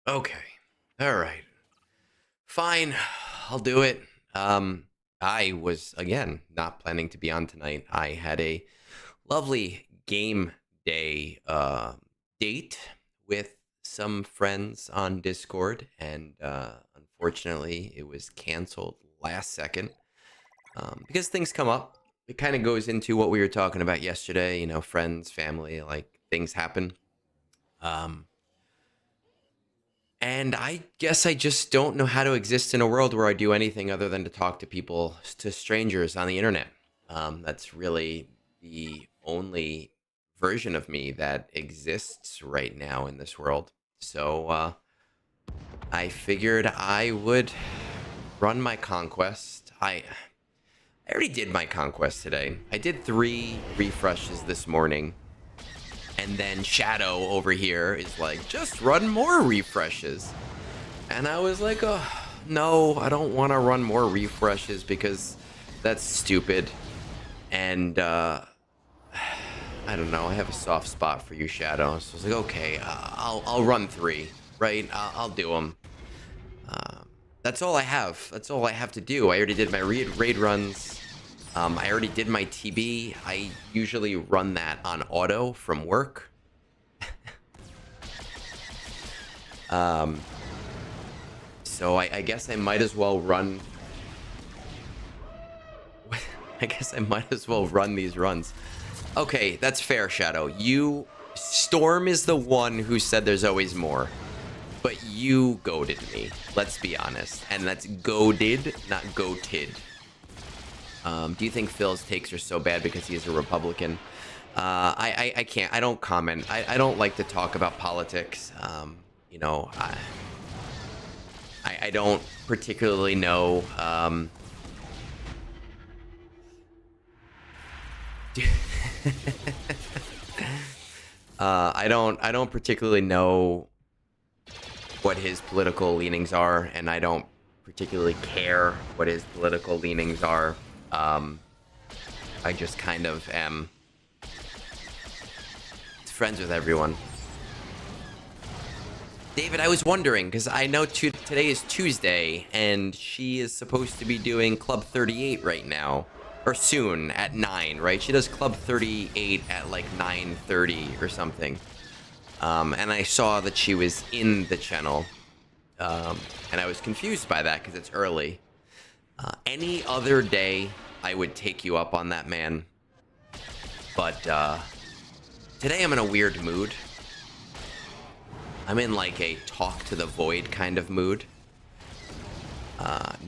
Okay. All right. Fine. I'll do it. I was again not planning to be on tonight. I had a lovely game day date with some friends on Discord, and unfortunately, it was canceled last second because things come up. It kind of goes into what we were talking about yesterday. You know, friends, family, like things happen. Um, And I guess I just don't know how to exist in a world where I do anything other than to talk to people, to strangers on the internet. That's really the only version of me that exists right now in this world. So I figured I would run my conquest. I already did my conquest today. I did 3 refreshes this morning. And then Shadow over here is like, just run more refreshes. And I was like, oh, no, I don't want to run more refreshes because that's stupid. And I don't know, I have a soft spot for you, Shadow. So I was like, okay, I'll run 3, right? I'll do them. That's all I have. That's all I have to do. I already did my raid runs. I already did my TB. I usually run that on auto from work. So I guess I might as well run. I guess I might as well run these runs. Okay, that's fair, Shadow. Storm is the one who said there's always more. But you goaded me. Let's be honest. And that's goaded, not goated. Do you think Phil's takes are so bad because he's a Republican? I can't. I don't comment. I don't like to talk about politics. You know, I don't particularly know. I don't particularly know what his political leanings are, and I don't particularly care what his political leanings are. I just kind of am friends with everyone. David, I was wondering, because I know today is Tuesday, and she is supposed to be doing Club 38 right now. Or soon, at 9, right? She does Club 38 at like 9:30 or something. And I saw that she was in the channel. And I was confused by that, because it's early. Any other day, I would take you up on that, man. But today I'm in a weird mood. I'm in like a talk to the void kind of mood.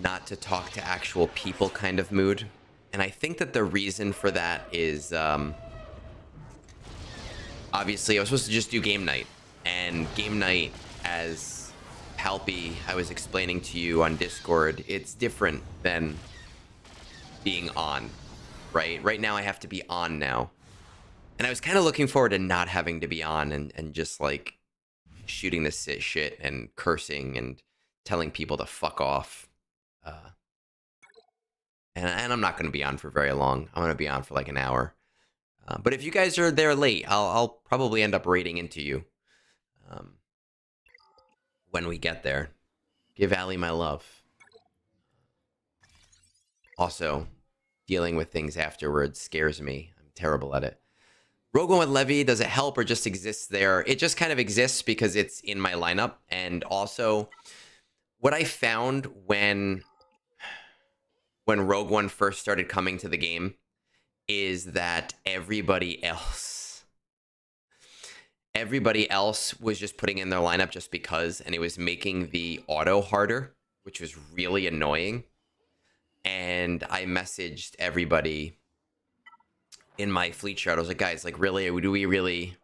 Not to talk to actual people kind of mood. And I think that the reason for that is, obviously, I was supposed to just do game night. And game night, as Palpy, I was explaining to you on Discord, it's different than being on, right? Right now, I have to be on now. And I was kind of looking forward to not having to be on and just, like, shooting this shit and cursing and telling people to fuck off. And I'm not going to be on for very long. I'm going to be on for like an hour. But if you guys are there late, I'll probably end up raiding into you when we get there. Give Allie my love. Also, dealing with things afterwards scares me. I'm terrible at it. Rogue One with Levy, does it help or just exists there? It just kind of exists because it's in my lineup. And also, what I found when Rogue One first started coming to the game is that everybody else was just putting in their lineup just because, and it was making the auto harder, which was really annoying. And I messaged everybody in my fleet chart. I was like, guys, like, really, do we really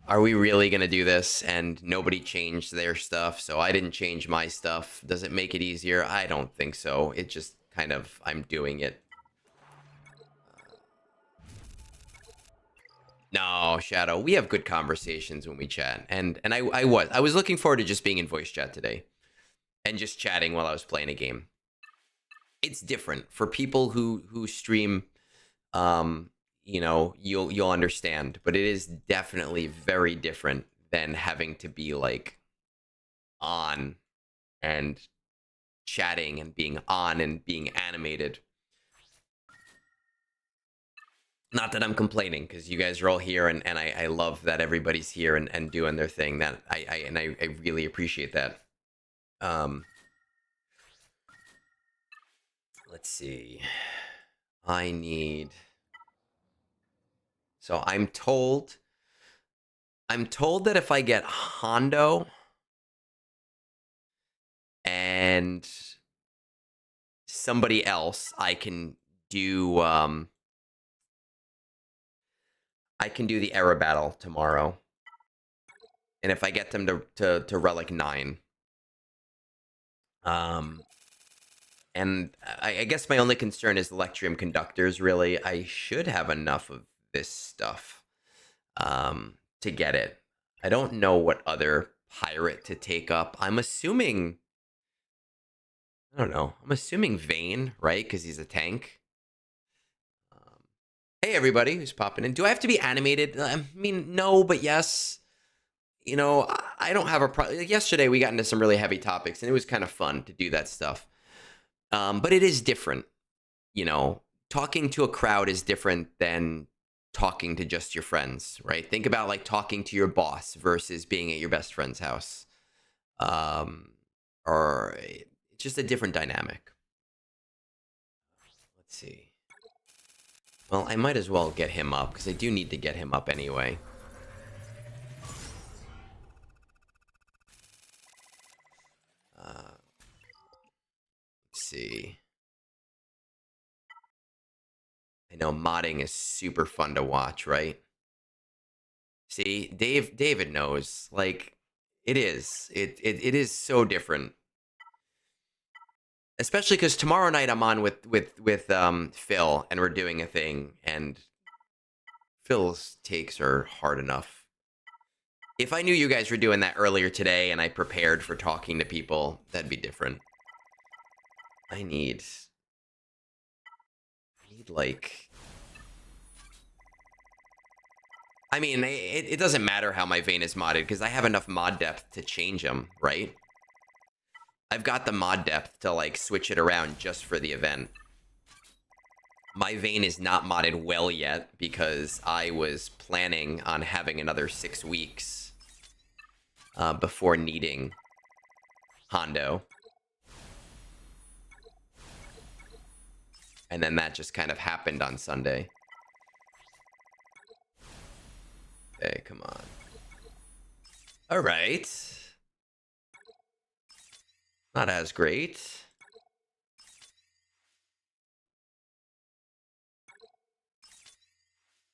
are we really gonna do this? And nobody changed their stuff, so I didn't change my stuff. Does it make it easier? I don't think so. It just kind of, I'm doing it. No, Shadow, we have good conversations when we chat. And I was looking forward to just being in voice chat today. And just chatting while I was playing a game. It's different for people who stream you know, you'll understand. But it is definitely very different than having to be like on and chatting and being on and being animated. Not that I'm complaining, because you guys are all here, and I love that everybody's here and doing their thing. That I really appreciate that. Let's see. I need. So I'm told that if I get Hondo and somebody else, I can do the era battle tomorrow. And if I get them to relic 9. And I guess my only concern is Electrium Conductors, really. I should have enough of this stuff to get it. I don't know what other pirate to take up. I'm assuming... I don't know. I'm assuming Vayne, right? Because he's a tank. Hey, everybody who's popping in. Do I have to be animated? I mean, no, but yes. You know, I don't have a problem. Like yesterday, we got into some really heavy topics, and it was kind of fun to do that stuff. But it is different. You know, talking to a crowd is different than talking to just your friends, right? Think about like talking to your boss versus being at your best friend's house. Or it's just a different dynamic. Let's see. Well, I might as well get him up, because I do need to get him up anyway. Let's see. I know modding is super fun to watch, right? See, David knows. Like, it is. It is so different. Especially because tomorrow night I'm on with Phil, and we're doing a thing, and Phil's takes are hard enough. If I knew you guys were doing that earlier today and I prepared for talking to people, that'd be different. I need like... I mean, it doesn't matter how my Vayne is modded, because I have enough mod depth to change them, right? I've got the mod depth to, like, switch it around just for the event. My Vayne is not modded well yet, because I was planning on having another 6 weeks before needing Hondo. And then that just kind of happened on Sunday. Okay, come on. All right. Not as great.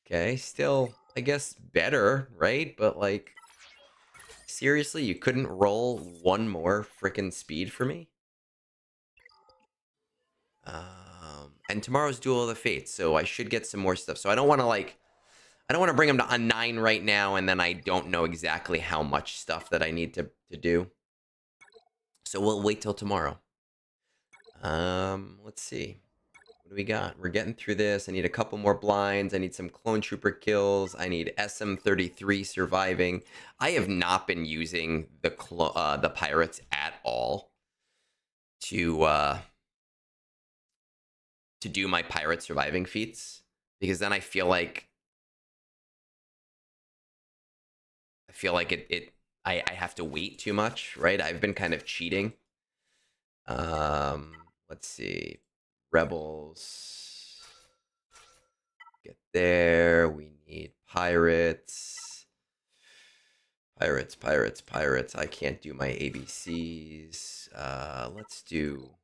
Okay, still, I guess, better, right? But, like, seriously, you couldn't roll one more frickin' speed for me? And tomorrow's Duel of the Fates, so I should get some more stuff. So I don't want to, like... I don't want to bring him to a 9 right now, and then I don't know exactly how much stuff that I need to do. So we'll wait till tomorrow. Let's see. What do we got? We're getting through this. I need a couple more blinds. I need some clone trooper kills. I need SM33 surviving. I have not been using the pirates at all to do my pirate surviving feats, because then I feel like I have to wait too much, right? I've been kind of cheating. Let's see. Rebels. Get there. We need pirates. Pirates. I can't do my ABCs. Let's do,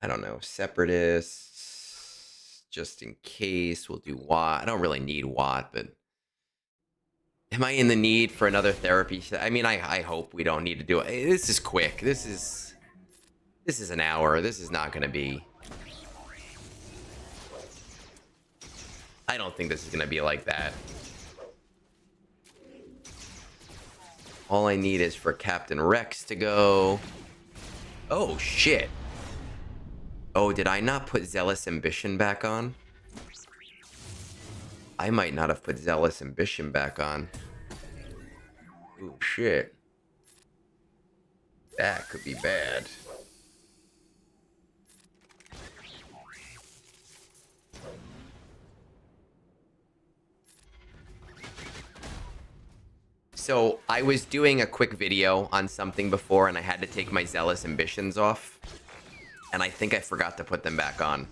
I don't know, separatists. Just in case, we'll do Watt. I don't really need Watt, but am I in the need for another therapy? I mean, I hope we don't need to do it. This is quick. This is an hour. This is not going to be... I don't think this is going to be like that. All I need is for Captain Rex to go. Oh, shit. Oh, did I not put Zealous Ambition back on? I might not have put Zealous Ambition back on. Ooh, shit. That could be bad. So I was doing a quick video on something before and I had to take my Zealous Ambitions off. And I think I forgot to put them back on.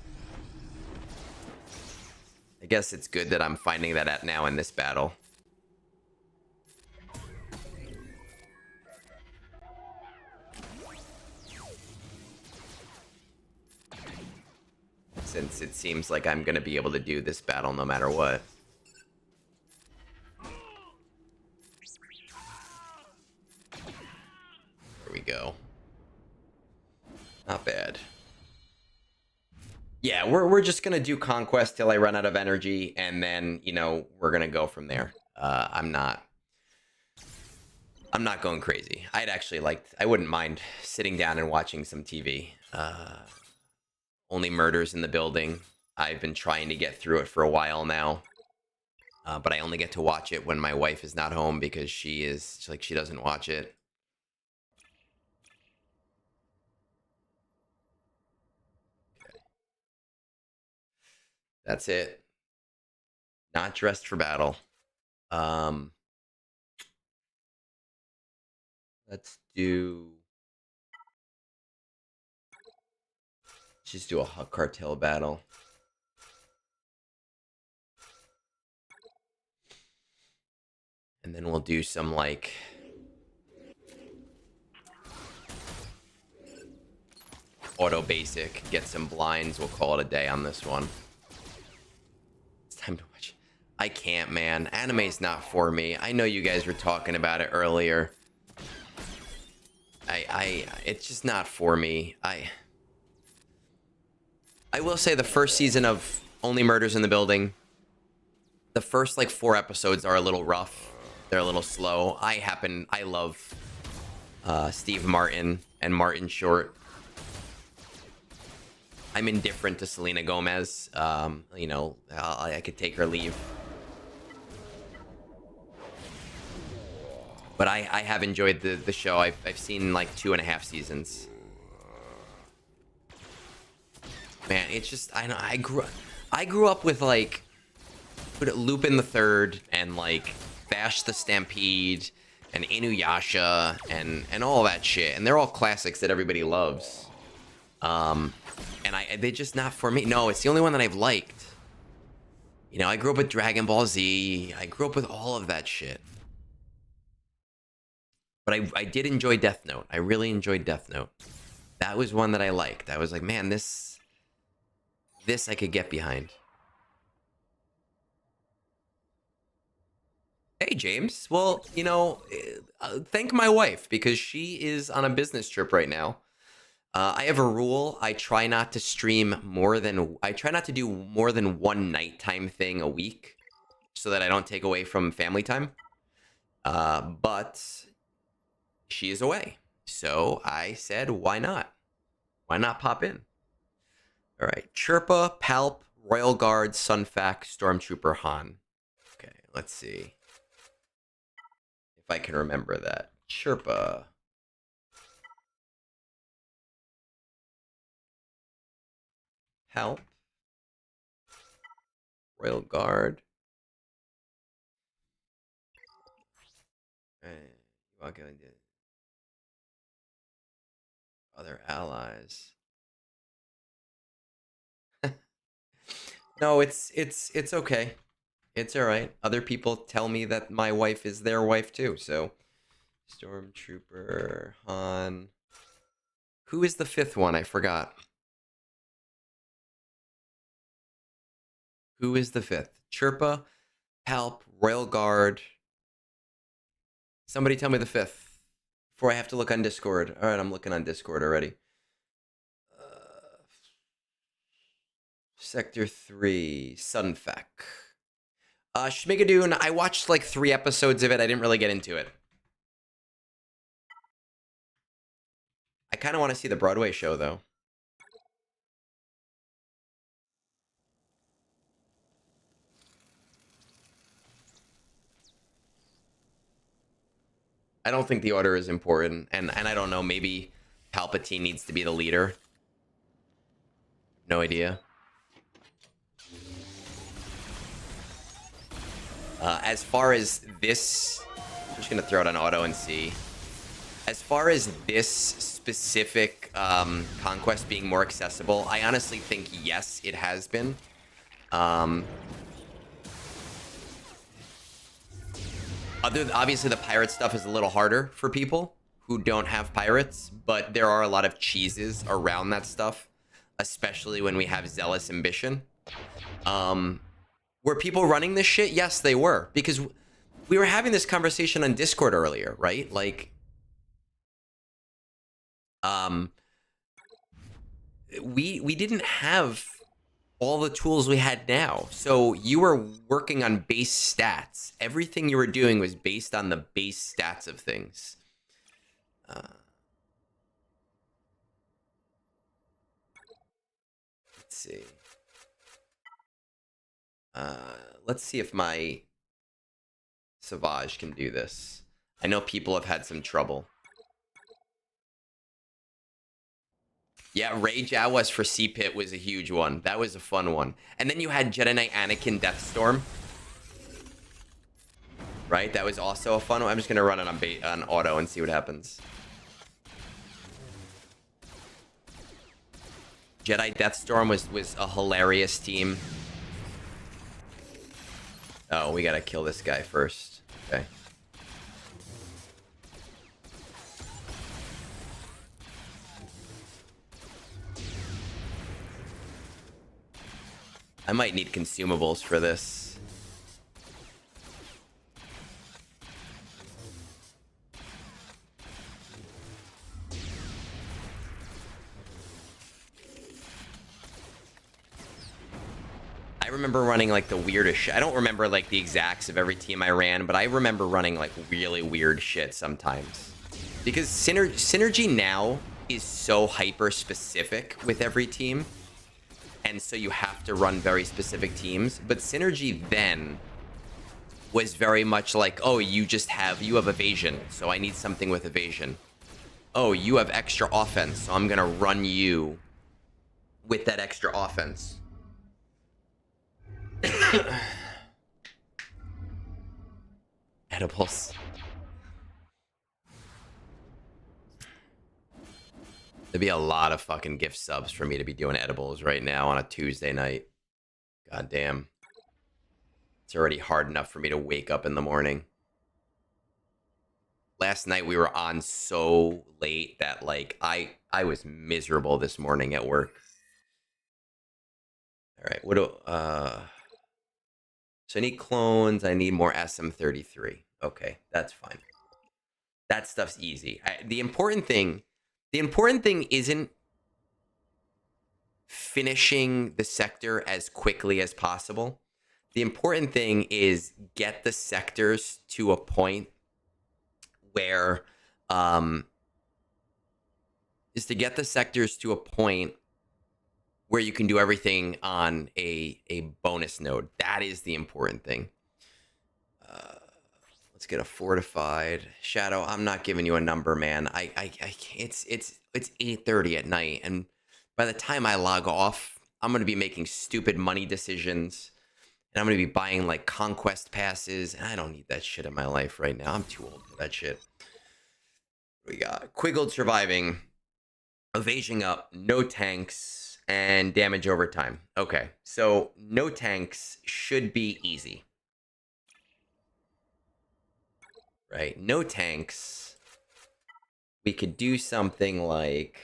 I guess it's good that I'm finding that out now in this battle. Since it seems like I'm going to be able to do this battle no matter what. There we go. Not bad. Yeah, we're just gonna do Conquest till I run out of energy, and then, you know, we're gonna go from there. I'm not going crazy. I wouldn't mind sitting down and watching some TV. Only Murders in the Building. I've been trying to get through it for a while now. But I only get to watch it when my wife is not home because she doesn't watch it. Okay. That's it. Not dressed for battle. Let's just do a cartel battle. And then we'll do some, like, auto basic, get some blinds. We'll call it a day on this one. It's time to watch. I can't, man. Anime's not for me. I know you guys were talking about it earlier. It's just not for me. I will say the first season of Only Murders in the Building, the first, like, 4 episodes are a little rough. They're a little slow. I love Steve Martin and Martin Short. I'm indifferent to Selena Gomez. You know, I could take her leave. But I have enjoyed the show. I've seen like 2.5 seasons. Man, it's just, I know, I grew up with, like, Lupin the Third and, like, Bash the Stampede and Inuyasha and all that shit, and they're all classics that everybody loves. And they're just not for me. No, it's the only one that I've liked. You know, I grew up with Dragon Ball Z. I grew up with all of that shit. But I did enjoy Death Note. I really enjoyed Death Note. That was one that I liked. I was like, man, this I could get behind. Hey, James. Well, you know, thank my wife because she is on a business trip right now. I have a rule. I try not to do more than one nighttime thing a week so that I don't take away from family time. But she is away. So I said, why not? Why not pop in? All right. Chirpa, Palp, Royal Guard, Sunfac, Stormtrooper, Han. Okay, let's see if I can remember that. Chirpa. Palp. Royal Guard. Other allies. No, it's okay. It's all right. Other people tell me that my wife is their wife too. So, Stormtrooper, Han. Who is the 5th one? I forgot. Who is the 5th? Chirpa, Palp, Royal Guard. Somebody tell me the 5th before I have to look on Discord. All right, I'm looking on Discord already. Sector 3, Sunfac. Schmigadoon, I watched like 3 episodes of it. I didn't really get into it. I kind of want to see the Broadway show, though. I don't think the order is important, and I don't know. Maybe Palpatine needs to be the leader. No idea. As far as this, I'm just gonna throw it on auto and see. As far as this specific Conquest being more accessible, I honestly think yes, it has been. Obviously, the pirate stuff is a little harder for people who don't have pirates, but there are a lot of cheeses around that stuff, especially when we have Zealous Ambition. Were people running this shit? Yes, they were, because we were having this conversation on Discord earlier, right? Like, we didn't have all the tools we had now. So you were working on base stats. Everything you were doing was based on the base stats of things. Let's see. Let's see if my Savage can do this. I know people have had some trouble. Yeah, Rage Jawas for C-Pit was a huge one. That was a fun one. And then you had Jedi Knight Anakin Deathstorm. Right? That was also a fun one. I'm just going to run it on auto and see what happens. Jedi Deathstorm was a hilarious team. Oh, we got to kill this guy first. Okay. I might need consumables for this. I remember running like the weirdest shit. I don't remember like the exacts of every team I ran, but I remember running like really weird shit sometimes. Because Synergy now is so hyper specific with every team. And so you have to run very specific teams. But Synergy then was very much like, oh, you have evasion, so I need something with evasion. Oh, you have extra offense, so I'm gonna run you with that extra offense. Edibles. There'd be a lot of fucking gift subs for me to be doing edibles right now on a Tuesday night. God damn. It's already hard enough for me to wake up in the morning. Last night we were on so late that like I was miserable this morning at work. All right, what do so I need clones, I need more SM33. Okay, that's fine. That stuff's easy. The important thing isn't finishing the sector as quickly as possible. The important thing is get the sectors to a point where you can do everything on a bonus node. That is the important thing. Let's get a fortified Shadow. I'm not giving you a number, man. It's 8:30 at night, and by the time I log off, I'm gonna be making stupid money decisions, and I'm gonna be buying like Conquest passes, and I don't need that shit in my life right now. I'm too old for that shit. We got Quiggled surviving, evasion up, no tanks, and damage over time. Okay, so no tanks should be easy. Right? No tanks. We could do something like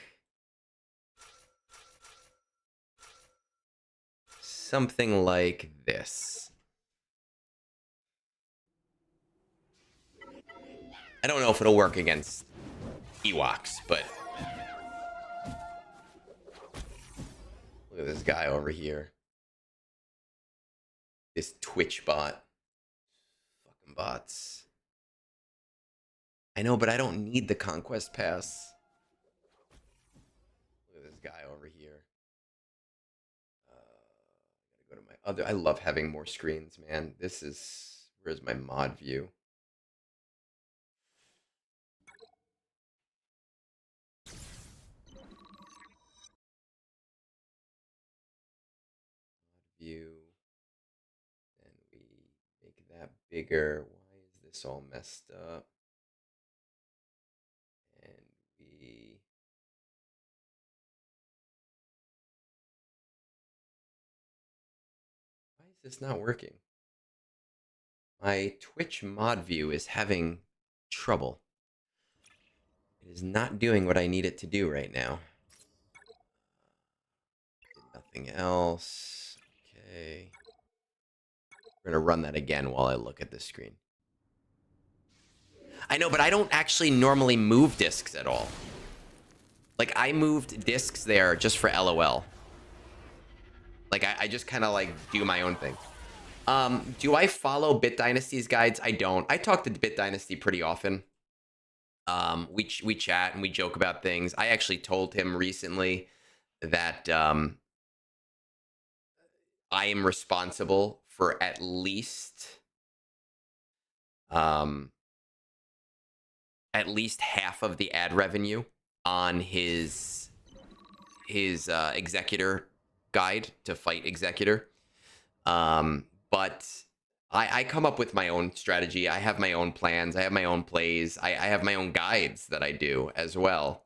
this. I don't know if it'll work against Ewoks, but look at this guy over here. This Twitch bot. Fucking bots. I know, but I don't need the Conquest pass. Look at this guy over here. Gotta go to my other. I love having more screens, man. This is. Where's my mod view? that bigger. Why is this all messed up? And we... Why is this not working? My Twitch mod view is having trouble. It is not doing what I need it to do right now. Nothing else. Okay. We're going to run that again while I look at the screen. I know, but I don't actually normally move discs at all. Like, I moved discs there just for LOL. Like, I just kind of, like, do my own thing. Do I follow Bit Dynasty's guides? I don't. I talk to Bit Dynasty pretty often. We chat and we joke about things. I actually told him recently that I am responsible for at least half of the ad revenue on his Executor guide to fight Executor. But I come up with my own strategy. I have my own plans. I have my own plays. I have my own guides that I do as well.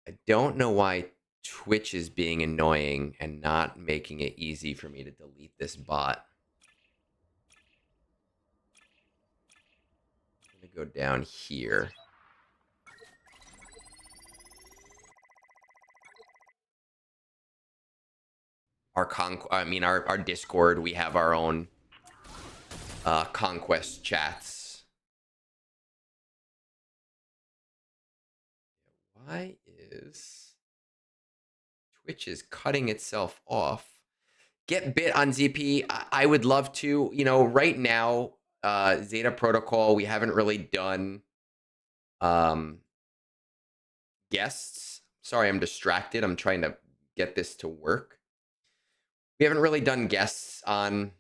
I don't know why Twitch is being annoying and not making it easy for me to delete this bot. I'm going to go down here. Our Discord, we have our own Conquest chats. Why is Twitch is cutting itself off? Get bit on ZP. I would love to. You know, right now, Zeta Protocol, we haven't really done guests. Sorry, I'm distracted. I'm trying to get this to work. We haven't really done guests on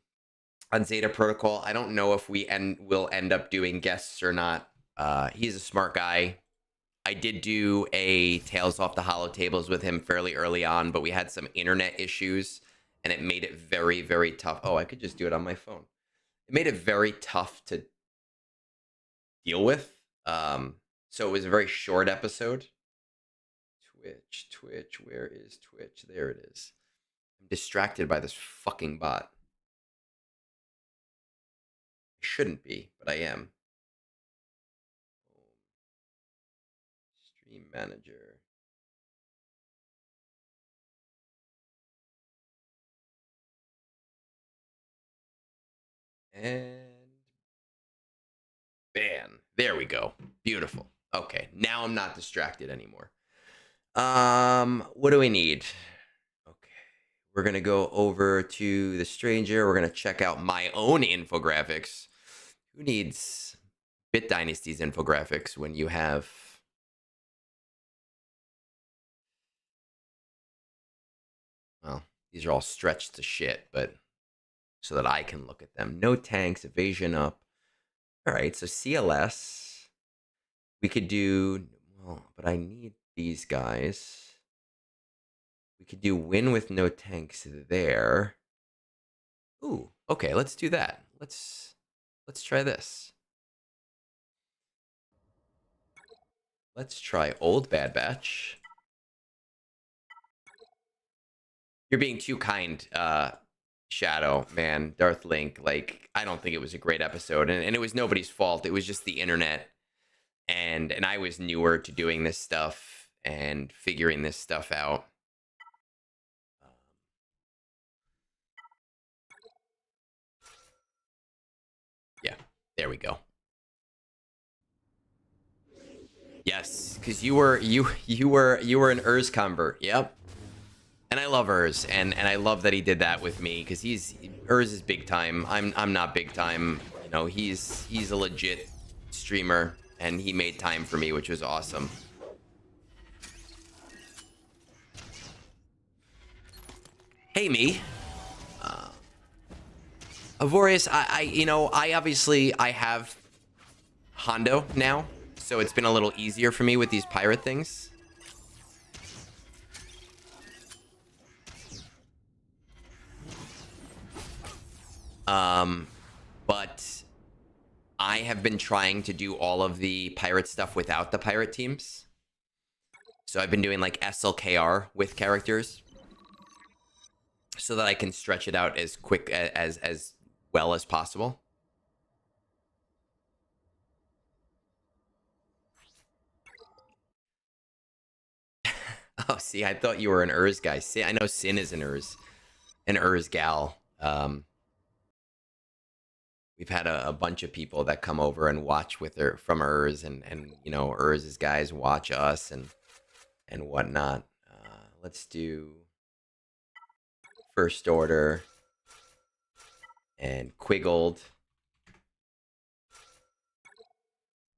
Zeta Protocol. I don't know if we will end up doing guests or not. He's a smart guy. I did do a Tales Off the Hollow Tables with him fairly early on, but we had some internet issues, and it made it very, very tough. Oh, I could just do it on my phone. It made it very tough to deal with. So it was a very short episode. Twitch, where is Twitch? There it is. I'm distracted by this fucking bot. I shouldn't be, but I am. Stream manager. And bam. There we go. Beautiful. Okay, now I'm not distracted anymore. What do we need? Okay, we're gonna go over to the stranger. We're gonna check out my own infographics. Who needs Bit Dynasty's infographics when you have... Well, these are all stretched to shit, but so that I can look at them. No tanks, evasion up. All right, so CLS. We could do... Well, but I need these guys. We could do win with no tanks there. Ooh, okay, let's do that. Let's try this. Let's try Old Bad Batch. You're being too kind, Shadow, man. Darth Link, like, I don't think it was a great episode, and it was nobody's fault. It was just the internet, and I was newer to doing this stuff and figuring this stuff out. Yeah, there we go. Yes, because you were an Urs convert. Yep. And I love Urs, and I love that he did that with me, because Urs is big time. I'm not big time. You know, he's a legit streamer, and he made time for me, which was awesome. Hey, me. Avorius, I obviously have Hondo now, so it's been a little easier for me with these pirate things. But I have been trying to do all of the pirate stuff without the pirate teams. So I've been doing like SLKR with characters so that I can stretch it out as quick as well as possible. Oh, see, I thought you were an Urs guy. See, I know Sin is an Urs gal. We've had a bunch of people that come over and watch with her from Urs, and you know, Urs's guys watch us and whatnot. Let's do First Order and Quiggled.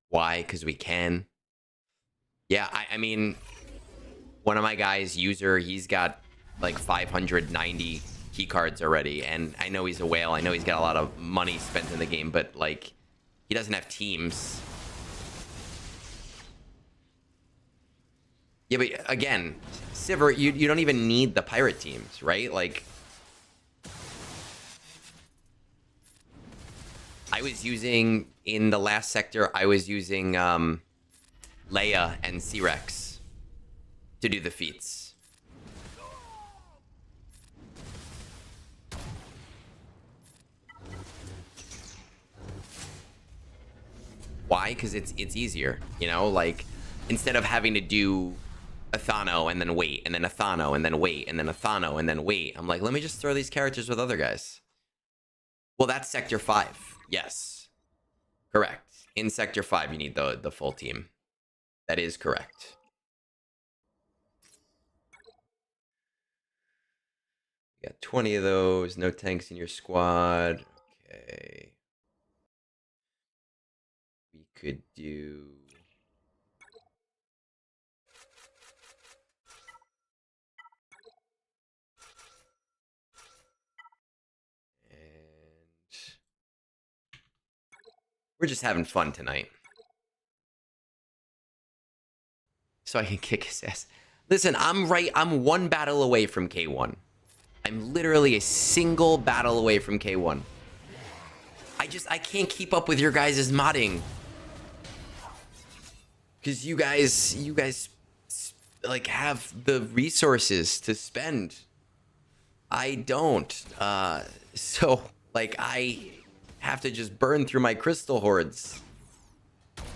Why? Because we can. Yeah, I mean, one of my guys, User, he's got like 590 key cards already, and I know he's a whale. I know he's got a lot of money spent in the game, but like, he doesn't have teams. Yeah, but again, Sivir, you don't even need the pirate teams, right? Like, I was using, in the last sector, I was using Leia and C-Rex to do the feats. Why? Because it's easier, you know? Like, instead of having to do a Thano and then wait, and then a Thano and then wait, and then a Thano and then wait, I'm like, let me just throw these characters with other guys. Well, that's Sector 5. Yes. Correct. In Sector 5, you need the full team. That is correct. You got 20 of those. No tanks in your squad. Okay. We could do... We're just having fun tonight. So I can kick his ass. Listen, I'm one battle away from K1. I'm literally a single battle away from K1. I can't keep up with your guys' modding. Because you guys like have the resources to spend. I don't. So like I have to just burn through my crystal hordes. Okay.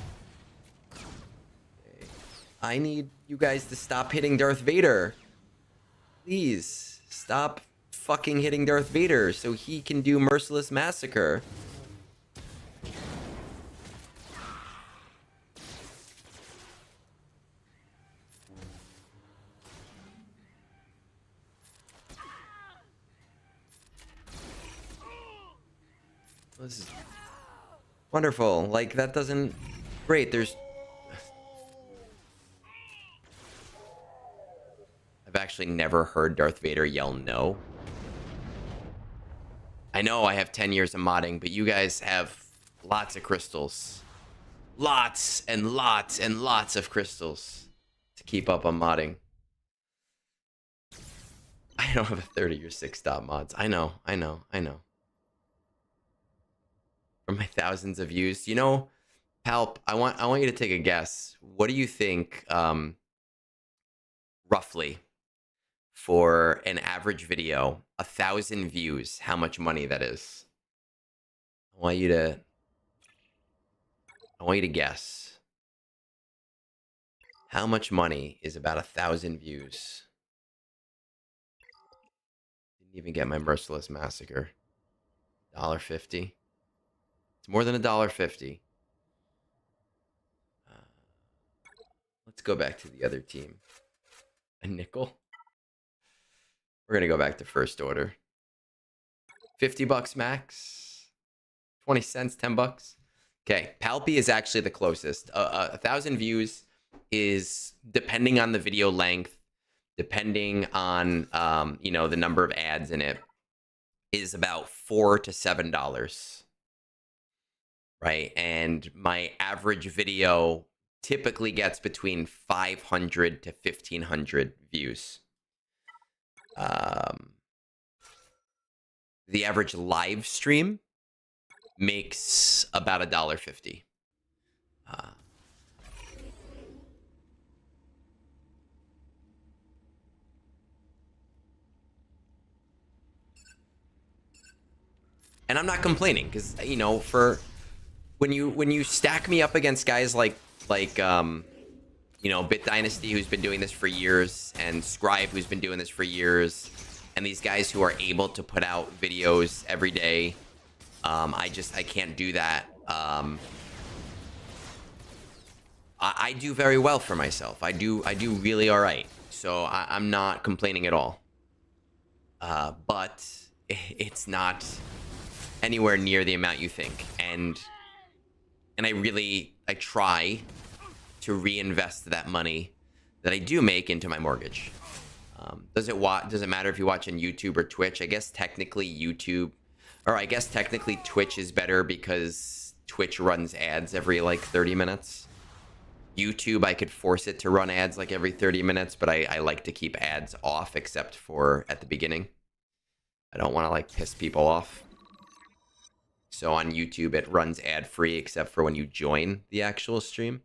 I need you guys to stop hitting Darth Vader. Please stop fucking hitting Darth Vader so he can do Merciless Massacre. This is wonderful. Like, that doesn't... Great, there's... I've actually never heard Darth Vader yell no. I know I have 10 years of modding, but you guys have lots of crystals. Lots and lots and lots of crystals to keep up on modding. I don't have a 30 or 6 stop mods. I know. From my thousands of views. You know, Palp, I want you to take a guess. What do you think, roughly, for an average video, 1,000 views, how much money that is? I want you to guess. How much money is about 1,000 views? Didn't even get my Merciless Massacre. $1.50. It's more than $1.50. Let's go back to the other team. A nickel? We're going to go back to First Order. $50 max? 20 cents, 10 bucks? Okay, Palpy is actually the closest. 1,000 views is, depending on the video length, depending on, you know, the number of ads in it, is about $4 to $7. Right? And my average video typically gets between 500 to 1,500 views. The average live stream makes about $1.50. And I'm not complaining because, you know, for when you stack me up against guys like you know, Bit Dynasty, who's been doing this for years, and Scribe, who's been doing this for years, and these guys who are able to put out videos every day, I can't do that. I do very well for myself. I do really all right. So I'm not complaining at all. But it's not anywhere near the amount you think, and I try to reinvest that money that I do make into my mortgage. Does it matter if you watch on YouTube or Twitch? I guess technically Twitch is better because Twitch runs ads every like 30 minutes. YouTube, I could force it to run ads like every 30 minutes, but I like to keep ads off except for at the beginning. I don't want to like piss people off. So on YouTube, it runs ad free except for when you join the actual stream.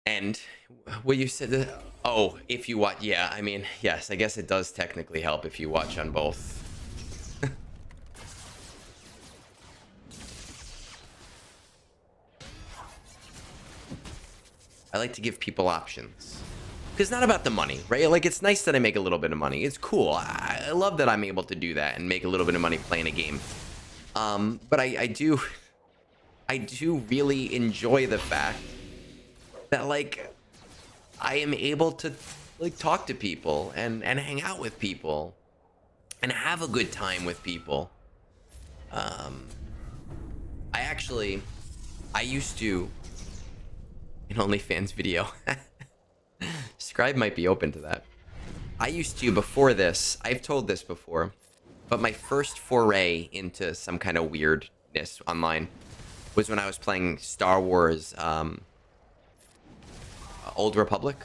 And what you said, oh, if you watch, yeah, I mean, yes, I guess it does technically help if you watch on both. I like to give people options. Because it's not about the money, right? Like, it's nice that I make a little bit of money. It's cool. I love that I'm able to do that and make a little bit of money playing a game. But I do really enjoy the fact that, like, I am able to, like, talk to people and hang out with people and have a good time with people. I used to, an OnlyFans video. Scribe might be open to that. I used to, before this, I've told this before, but my first foray into some kind of weirdness online was when I was playing Star Wars Old Republic.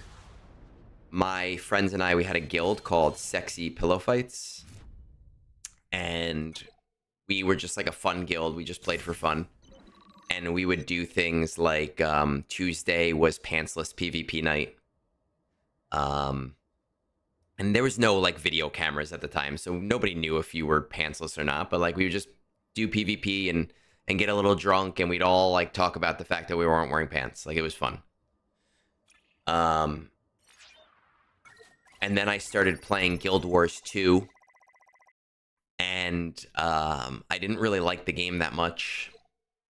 My friends and I, we had a guild called Sexy Pillow Fights. And we were just like a fun guild. We just played for fun. And we would do things like Tuesday was pantsless PvP night. And there was no like video cameras at the time, so nobody knew if you were pantsless or not. But like we would just do PvP and get a little drunk, and we'd all like talk about the fact that we weren't wearing pants. Like it was fun. And then I started playing Guild Wars 2, and I didn't really like the game that much.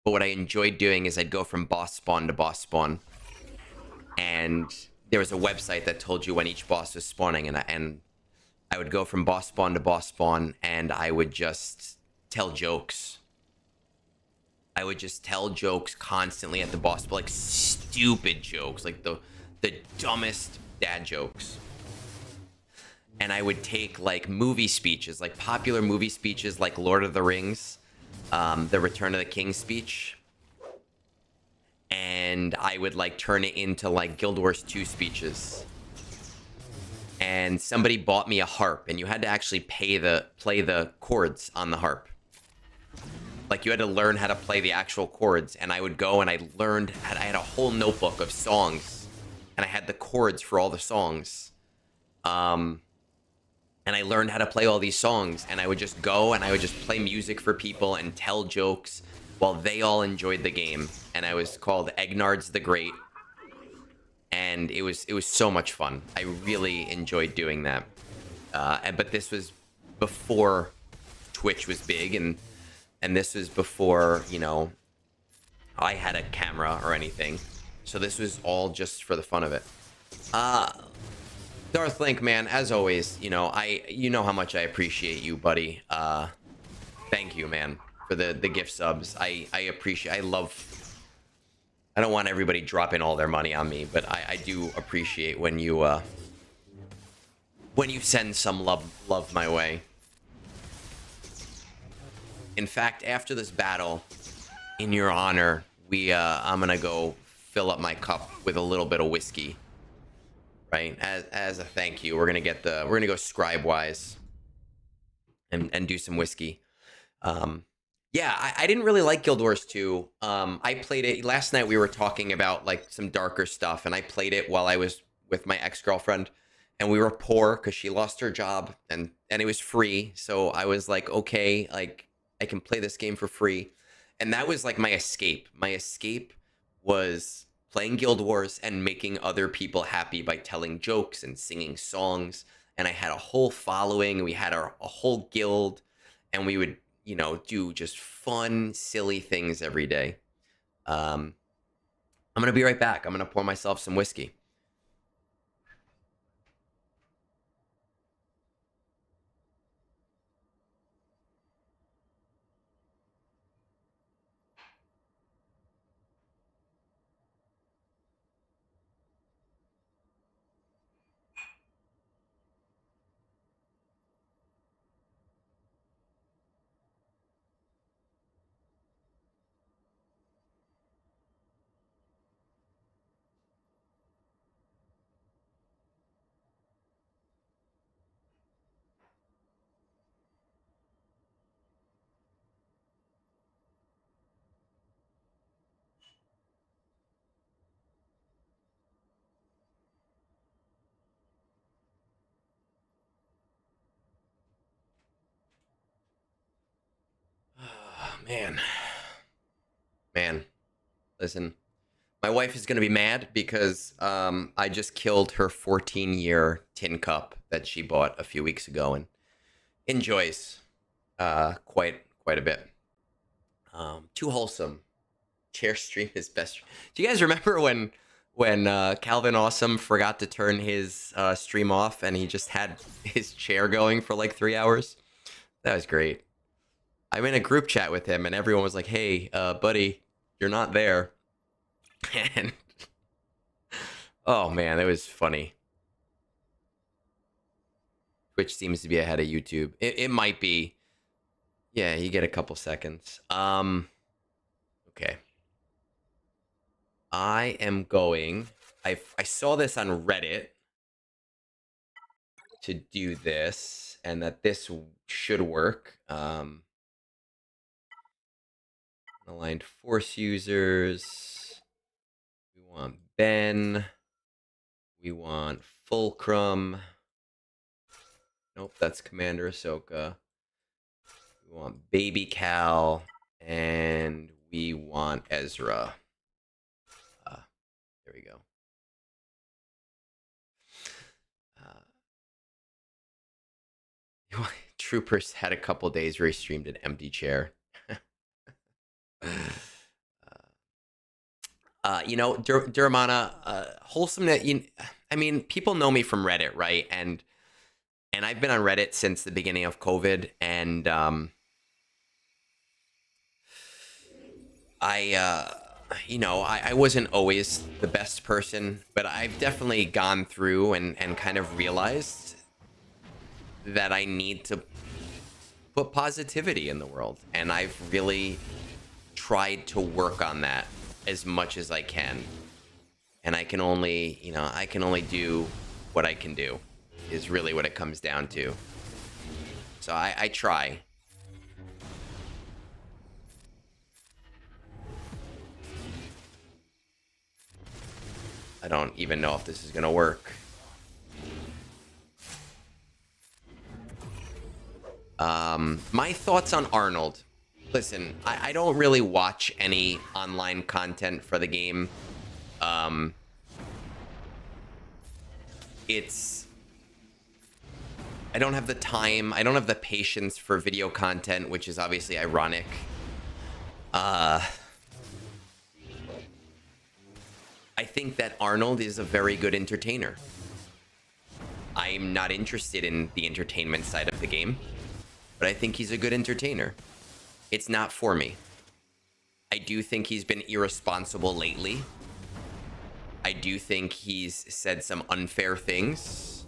But what I enjoyed doing is I'd go from boss spawn to boss spawn, and there was a website that told you when each boss was spawning, and I would go from boss spawn to boss spawn, and I would just tell jokes. I would just tell jokes constantly at the boss, but like stupid jokes, like the dumbest dad jokes. And I would take like movie speeches, like popular movie speeches, like Lord of the Rings, the Return of the King speech, and I would like turn it into like Guild Wars 2 speeches. And somebody bought me a harp, and you had to actually play the chords on the harp. Like you had to learn how to play the actual chords, and I would go and I had a whole notebook of songs, and I had the chords for all the songs. And I learned how to play all these songs, and I would just go and I would just play music for people and tell jokes while they all enjoyed the game. And I was called Egnards the Great, and it was so much fun. I really enjoyed doing that. But this was before Twitch was big, and this was before, you know, I had a camera or anything. So this was all just for the fun of it. Darth Link, man, as always, you know how much I appreciate you, buddy. Thank you, man, for the gift subs. I appreciate, I don't want everybody dropping all their money on me, but I do appreciate when you send some love my way. In fact, after this battle, in your honor, I'm gonna go fill up my cup with a little bit of whiskey. right? As a thank you, we're gonna go scribe wise and do some whiskey. Yeah, I didn't really like Guild Wars 2. I played it last night. We were talking about like some darker stuff, and I played it while I was with my ex-girlfriend, and we were poor because she lost her job, and it was free. So I was like, okay, like I can play this game for free, and that was like my escape. My escape was playing Guild Wars and making other people happy by telling jokes and singing songs. And I had a whole following. We had a whole guild, and we would do just fun, silly things every day. I'm gonna be right back. I'm gonna pour myself some whiskey. Oh, man, listen. My wife is gonna be mad because I just killed her 14-year tin cup that she bought a few weeks ago and enjoys quite a bit. Too wholesome. Chair stream is best. Do you guys remember when Calvin Awesome forgot to turn his stream off and he just had his chair going for like 3 hours? That was great. I'm in a group chat with him and everyone was like, "Hey, buddy, you're not there." And oh man, it was funny. Twitch seems to be ahead of YouTube. It might be. Yeah, you get a couple seconds. Okay. I am going. I saw this on Reddit to do this, and that this should work. Aligned force users. We want Ben. We want Fulcrum. Nope, that's Commander Ahsoka. We want Baby Cal, and we want Ezra. There we go. Troopers had a couple days where he streamed an empty chair. Duramana, wholesomeness. I mean, people know me from Reddit, right? And I've been on Reddit since the beginning of COVID, and I wasn't always the best person, but I've definitely gone through and kind of realized that I need to put positivity in the world, and I've really tried to work on that as much as I can. And I can only do what I can do, is really what it comes down to. So I try. I don't even know if this is gonna work. My thoughts on Arnold. Listen, I don't really watch any online content for the game. I don't have the time. I don't have the patience for video content, which is obviously ironic. I think that Arnold is a very good entertainer. I'm not interested in the entertainment side of the game, but I think he's a good entertainer. It's not for me. I do think he's been irresponsible lately. I do think he's said some unfair things.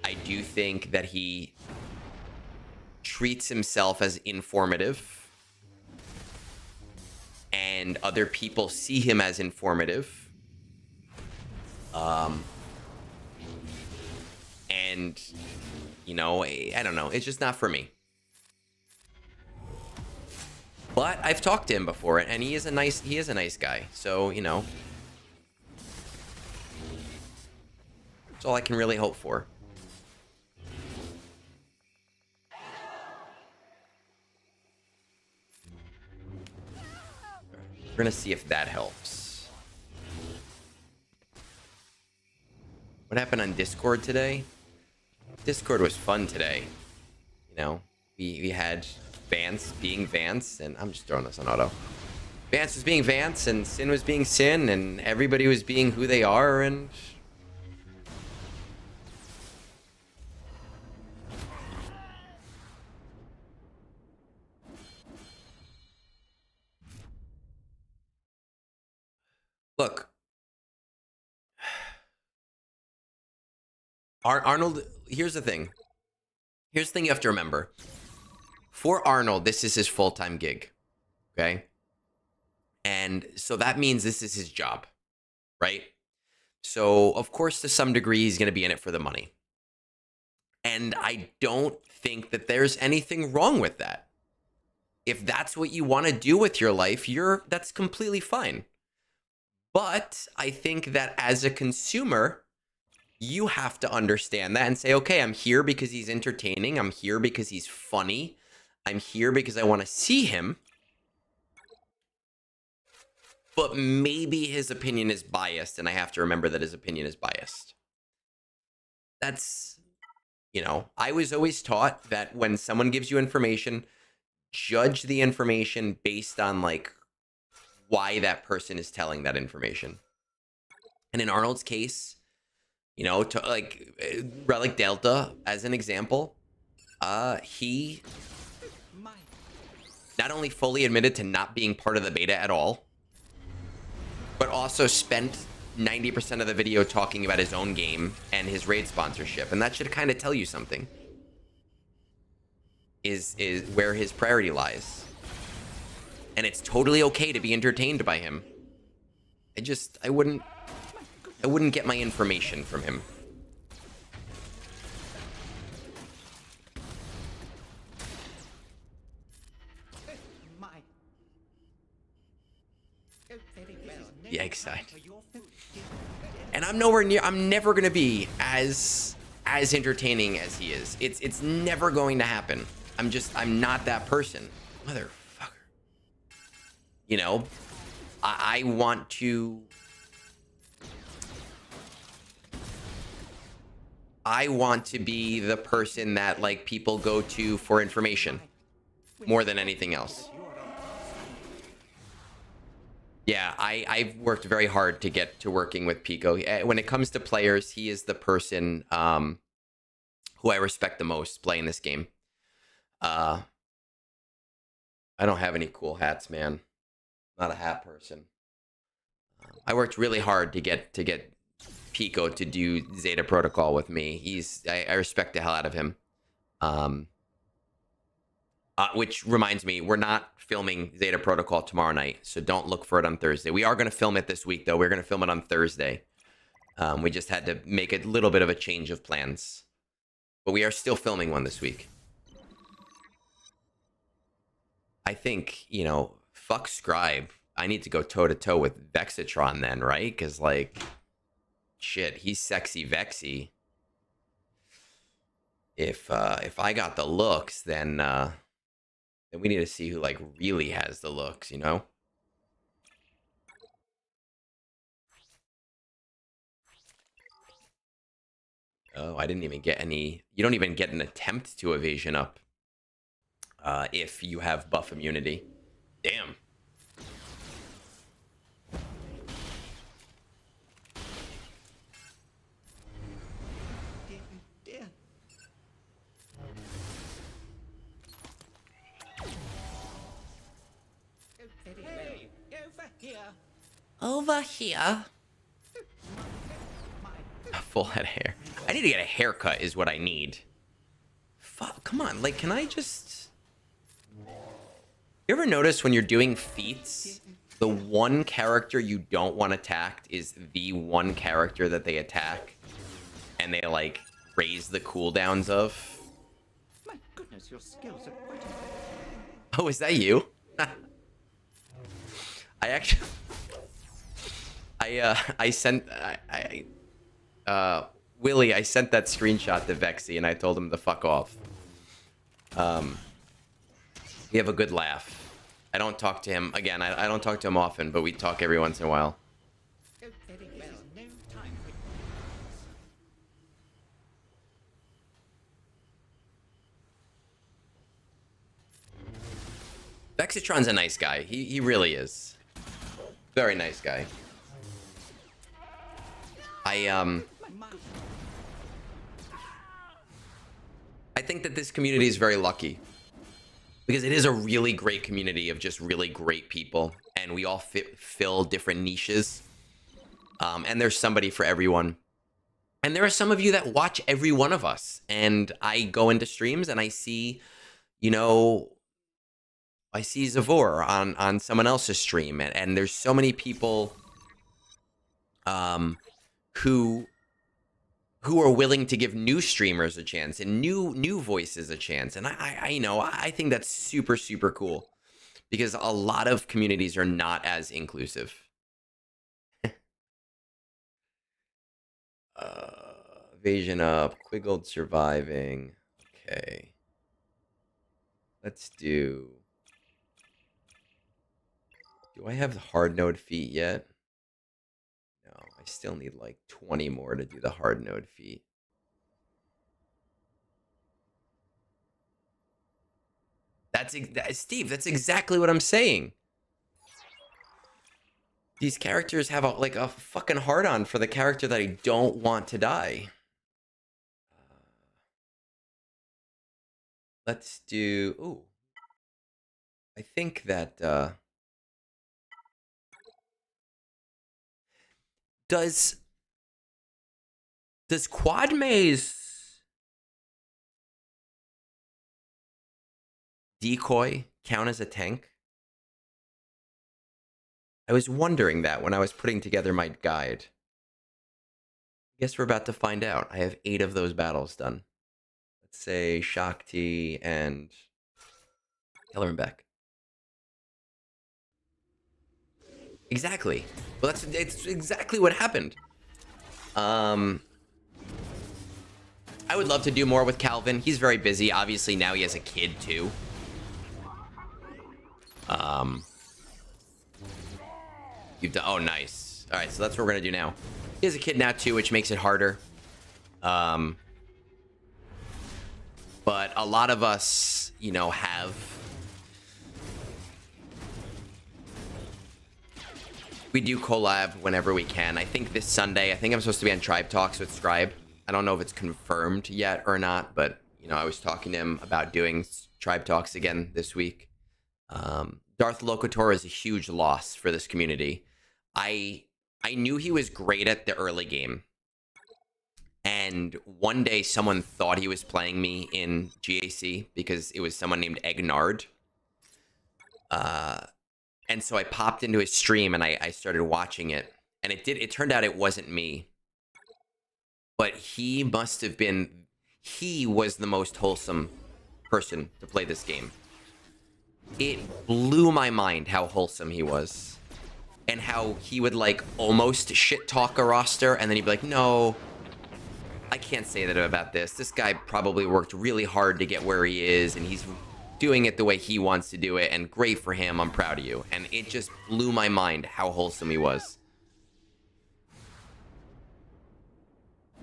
I do think that he treats himself as informative, and other people see him as informative. And, you know, I don't know. It's just not for me. But I've talked to him before, and he is a nice guy. So, you know, that's all I can really hope for. We're gonna see if that helps. What happened on Discord today? Discord was fun today. You know, we had Vance being Vance, and I'm just throwing this on auto. Vance was being Vance, and Sin was being Sin, and everybody was being who they are, and... Look. Arnold, here's the thing. Here's the thing you have to remember. For Arnold, this is his full-time gig. Okay? And so that means this is his job. Right? So, of course, to some degree, he's going to be in it for the money. And I don't think that there's anything wrong with that. If that's what you want to do with your life, that's completely fine. But I think that as a consumer, you have to understand that and say, okay, I'm here because he's entertaining. I'm here because he's funny. I'm here because I want to see him. But maybe his opinion is biased, and I have to remember that his opinion is biased. That's, you know, I was always taught that when someone gives you information, judge the information based on, like, why that person is telling that information. And in Arnold's case, you know, to, like, Relic Delta, as an example, he not only fully admitted to not being part of the beta at all, but also spent 90% of the video talking about his own game and his raid sponsorship. And that should kind of tell you something. Is where his priority lies. And it's totally okay to be entertained by him. I wouldn't get my information from him. Yikes. And I'm nowhere near, I'm never going to be as entertaining as he is. It's never going to happen. I'm not that person. Motherfucker. You know, I want to be the person that, like, people go to for information more than anything else. Yeah, I've worked very hard to get to working with Pico. When it comes to players, he is the person who I respect the most playing this game. I don't have any cool hats, man. Not a hat person. I worked really hard to get Pico to do Zeta Protocol with me. I respect the hell out of him. Which reminds me, we're not filming Zeta Protocol tomorrow night, so don't look for it on Thursday. We are going to film it this week, though. We're going to film it on Thursday. We just had to make a little bit of a change of plans. But we are still filming one this week. I think, you know, fuck Scribe. I need to go toe-to-toe with Vexitron then, right? Because, like, shit, he's sexy Vexy. If I got the looks, then we need to see who, like, really has the looks, you know? Oh, I didn't even get any... You don't even get an attempt to evasion up if you have buff immunity. Damn. Over here. A full head of hair. I need to get a haircut is what I need. Fuck, come on. Like, can I just... You ever notice when you're doing feats, the one character you don't want attacked is the one character that they attack? And they, like, raise the cooldowns of. My goodness, your skills are quite impressive. Oh, is that you? I actually, I sent, Willie, I sent that screenshot to Vexy and I told him to fuck off. We have a good laugh. I don't talk to him, again, I don't talk to him often, but we talk every once in a while. Oh, very well. No time for... Vexitron's a nice guy. He really is. Very nice guy. I think that this community is very lucky. Because it is a really great community of just really great people. And we all fill different niches. And there's somebody for everyone. And there are some of you that watch every one of us. And I go into streams and I see, you know, I see Zavor on someone else's stream. And there's so many people who are willing to give new streamers a chance and new voices a chance. And I think that's super, super cool. Because a lot of communities are not as inclusive. Evasion up, Quiggled surviving. Okay. Let's do... Do I have the hard node feat yet? No, I still need like 20 more to do the hard node feat. Steve, that's exactly what I'm saying. These characters have like a fucking hard-on for the character that I don't want to die. Let's do... Ooh. I think that... Does Quad Maze decoy count as a tank? I was wondering that when I was putting together my guide. I guess we're about to find out. I have 8 of those battles done. Let's say Shakti and Kellerenbeck. Exactly. Well, it's exactly what happened. I would love to do more with Calvin. He's very busy. Obviously, now he has a kid, too. You've done... Oh, nice. All right, so that's what we're going to do now. He has a kid now, too, which makes it harder. But a lot of us, you know, have... We do collab whenever we can. I think this Sunday, I think I'm supposed to be on Tribe Talks with Scribe. I don't know if it's confirmed yet or not, but, you know, I was talking to him about doing Tribe Talks again this week. Darth Locator is a huge loss for this community. I knew he was great at the early game. And one day someone thought he was playing me in GAC because it was someone named Egnard. And so I popped into his stream and I started watching it. And it turned out it wasn't me. But he must have been... He was the most wholesome person to play this game. It blew my mind how wholesome he was. And how he would, like, almost shit-talk a roster, and then he'd be like, no, I can't say that about this. This guy probably worked really hard to get where he is, and he's doing it the way he wants to do it, and great for him, I'm proud of you. And it just blew my mind how wholesome he was.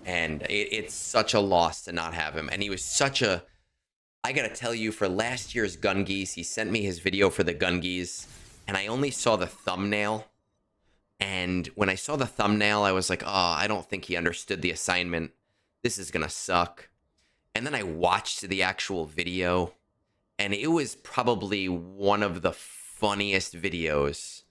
And it's such a loss to not have him. And he was such a... I gotta tell you, for last year's Gun Geese, he sent me his video for the Gun Geese, and I only saw the thumbnail. And when I saw the thumbnail, I was like, oh, I don't think he understood the assignment. This is gonna suck. And then I watched the actual video, and it was probably one of the funniest videos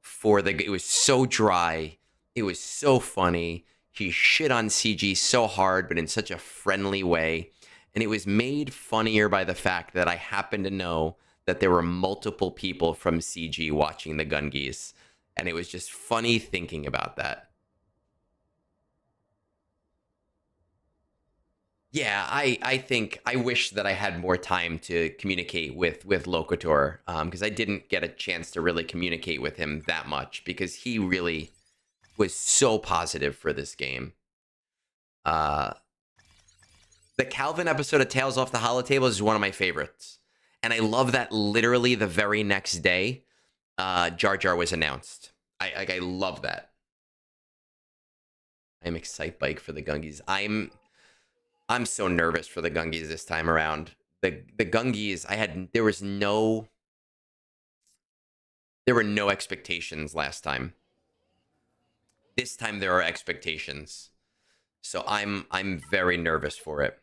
for the... It was so dry. It was so funny. He shit on CG so hard, but in such a friendly way. And it was made funnier by the fact that I happened to know that there were multiple people from CG watching the Gun Geese. And it was just funny thinking about that. Yeah, I think I wish that I had more time to communicate with Locator, because I didn't get a chance to really communicate with him that much because he really was so positive for this game. Uh, the Calvin episode of Tales Off the Holotable is one of my favorites, and I love that literally the very next day, Jar Jar was announced. I love that. I'm excited bike for the Gungies. I'm so nervous for the Gungies this time around. The Gungies, there were no expectations last time. This time there are expectations. So I'm very nervous for it.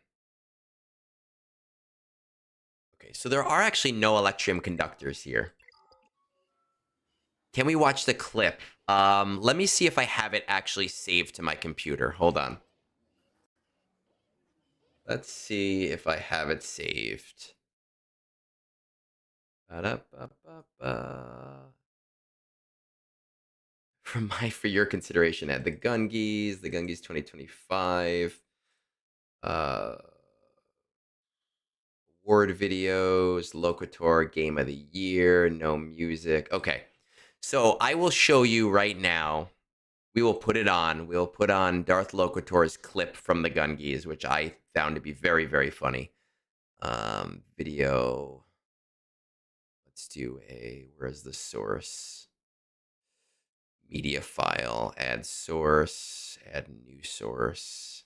Okay, so there are actually no Electrium conductors here. Can we watch the clip? Let me see if I have it actually saved to my computer. Hold on. Let's see if I have it saved. Ba-da-ba-ba-ba. For your consideration, at the Gungies 2025. Award videos, Locator Game of the Year, no music. Okay. So I will show you right now. We will put it on. We'll put on Darth Locator's clip from the Gungies, which I found to be very, very funny. Video. Let's do where's the source? Media file, add source, add new source.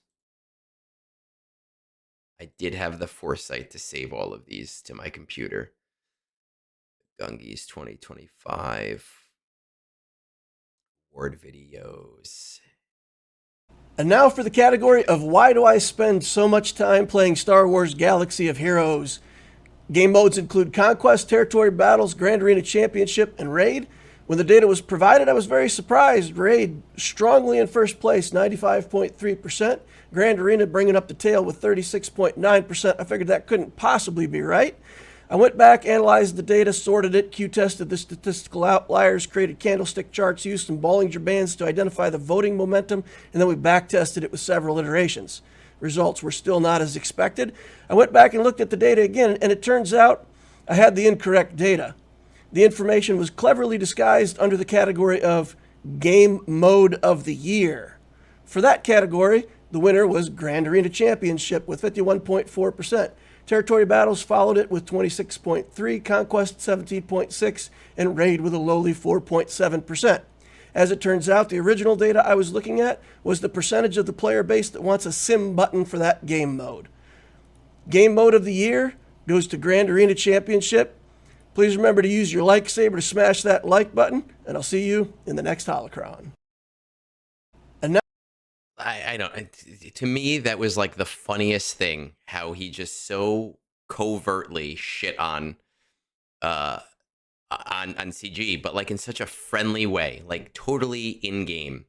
I did have the foresight to save all of these to my computer. Gungies 2025. Award videos. And now for the category of why do I spend so much time playing Star Wars Galaxy of Heroes? Game modes include Conquest, Territory Battles, Grand Arena Championship, and Raid. When the data was provided, I was very surprised. Raid strongly in first place, 95.3%. Grand Arena bringing up the tail with 36.9%. I figured that couldn't possibly be right. I went back, analyzed the data, sorted it, Q-tested the statistical outliers, created candlestick charts, used some Bollinger Bands to identify the voting momentum, and then we back-tested it with several iterations. Results were still not as expected. I went back and looked at the data again, and it turns out I had the incorrect data. The information was cleverly disguised under the category of Game Mode of the Year. For that category, the winner was Grand Arena Championship with 51.4%. Territory Battles followed it with 26.3%, Conquest 17.6%, and Raid with a lowly 4.7%. As it turns out, the original data I was looking at was the percentage of the player base that wants a sim button for that game mode. Game Mode of the Year goes to Grand Arena Championship. Please remember to use your like saber to smash that like button, and I'll see you in the next Holocron. And now, I don't. To me, that was like the funniest thing. How he just so covertly shit on CG, but like in such a friendly way, like totally in game.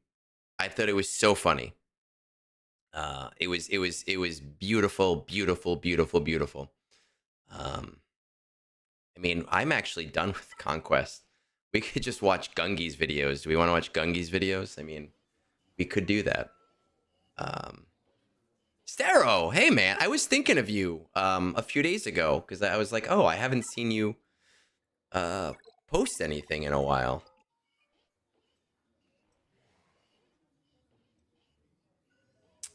I thought it was so funny. It was beautiful, beautiful, beautiful, beautiful. I mean, I'm actually done with Conquest. We could just watch Gungi's videos. Do we want to watch Gungi's videos? I mean, we could do that. Stero, hey man, I was thinking of you a few days ago because I was like, oh, I haven't seen you post anything in a while.